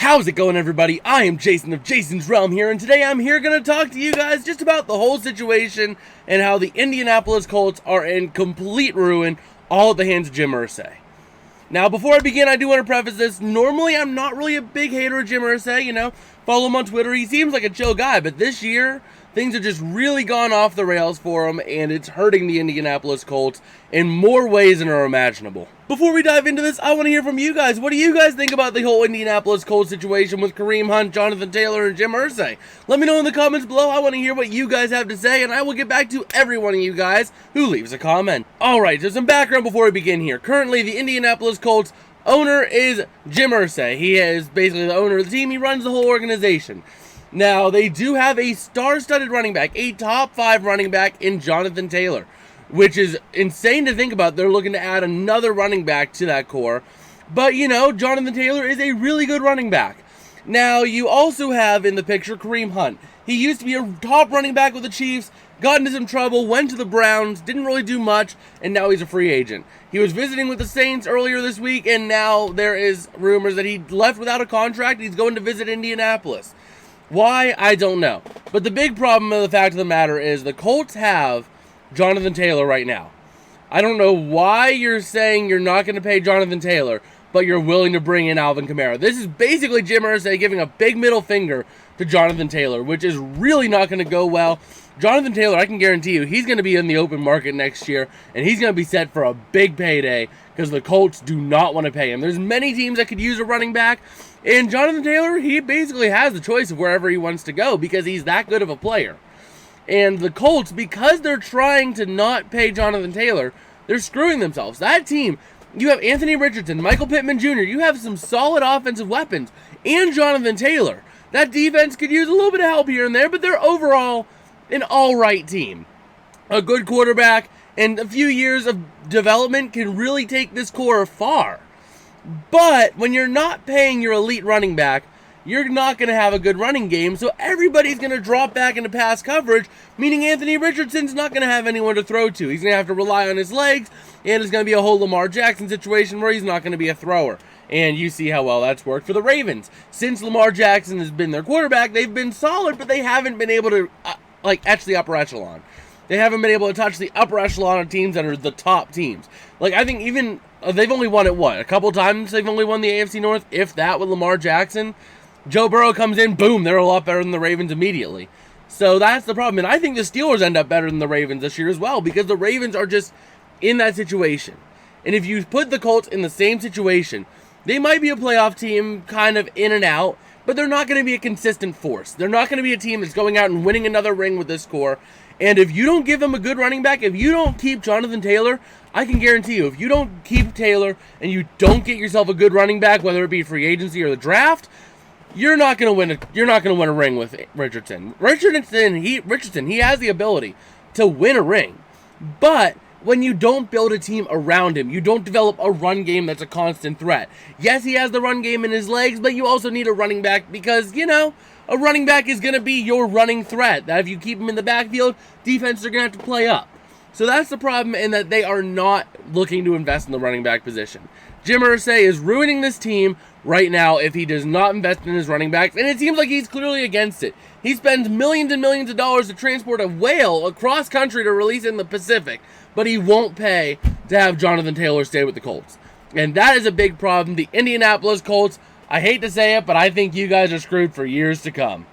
How's it going, everybody? I am Jason of Jason's Realm here, and today I'm here going to talk to you guys just about the whole situation and how the Indianapolis Colts are in complete ruin, all at the hands of Jim Irsay. Now, before I begin, I do want to preface this. Normally, I'm not really a big hater of Jim Irsay, follow him on Twitter. He seems like a chill guy, but this year, things have just really gone off the rails for him, and it's hurting the Indianapolis Colts in more ways than are imaginable. Before we dive into this, I want to hear from you guys. What do you guys think about the whole Indianapolis Colts situation with Kareem Hunt, Jonathan Taylor, and Jim Irsay? Let me know in the comments below. I want to hear what you guys have to say, and I will get back to every one of you guys who leaves a comment. Alright, so some background before we begin here. Currently, the Indianapolis Colts owner is Jim Irsay. He is basically the owner of the team. He runs the whole organization. Now, they do have a star-studded running back, a top 5 running back in Jonathan Taylor, which is insane to think about. They're looking to add another running back to that core. But, Jonathan Taylor is a really good running back. Now, you also have in the picture Kareem Hunt. He used to be a top running back with the Chiefs, got into some trouble, went to the Browns, didn't really do much, and now he's a free agent. He was visiting with the Saints earlier this week, and now there is rumors that he left without a contract. He's going to visit Indianapolis. Why? I don't know. But the big problem of the fact of the matter is the Colts have Jonathan Taylor right now. I don't know why you're saying you're not going to pay Jonathan Taylor, but you're willing to bring in Alvin Kamara. This is basically Jim Irsay giving a big middle finger to Jonathan Taylor, which is really not going to go well. Jonathan Taylor, I can guarantee you, he's going to be in the open market next year, and he's going to be set for a big payday because the Colts do not want to pay him. There's many teams that could use a running back, and Jonathan Taylor, he basically has the choice of wherever he wants to go because he's that good of a player. And the Colts, because they're trying to not pay Jonathan Taylor, they're screwing themselves. That team, you have Anthony Richardson, Michael Pittman Jr., you have some solid offensive weapons, and Jonathan Taylor. That defense could use a little bit of help here and there, but they're overall an all-right team. A good quarterback and a few years of development can really take this core far. But when you're not paying your elite running back, you're not going to have a good running game, so everybody's going to drop back into pass coverage, meaning Anthony Richardson's not going to have anyone to throw to. He's going to have to rely on his legs, and it's going to be a whole Lamar Jackson situation where he's not going to be a thrower. And you see how well that's worked for the Ravens. Since Lamar Jackson has been their quarterback, they've been solid, but they haven't been able to etch the upper echelon. They haven't been able to touch the upper echelon of teams that are the top teams. I think even, they've only won it, a couple times they've only won the AFC North, if that, with Lamar Jackson. Joe Burrow comes in, boom, they're a lot better than the Ravens immediately. So that's the problem. And I think the Steelers end up better than the Ravens this year as well, because the Ravens are just in that situation. And if you put the Colts in the same situation, they might be a playoff team kind of in and out, but they're not going to be a consistent force. They're not going to be a team that's going out and winning another ring with this core. And if you don't give them a good running back, if you don't keep Jonathan Taylor, I can guarantee you, if you don't keep Taylor and you don't get yourself a good running back, whether it be free agency or the draft, you're not going to win a ring with Richardson. Richardson, he has the ability to win a ring. But when you don't build a team around him, you don't develop a run game that's a constant threat. Yes, he has the run game in his legs, but you also need a running back because, a running back is going to be your running threat. That if you keep him in the backfield, defenses are going to have to play up. So that's the problem, in that they are not looking to invest in the running back position. Jim Irsay is ruining this team right now if he does not invest in his running backs, and it seems like he's clearly against it. He spends millions and millions of dollars to transport a whale across country to release in the Pacific, but he won't pay to have Jonathan Taylor stay with the Colts. And that is a big problem. The Indianapolis Colts, I hate to say it, but I think you guys are screwed for years to come.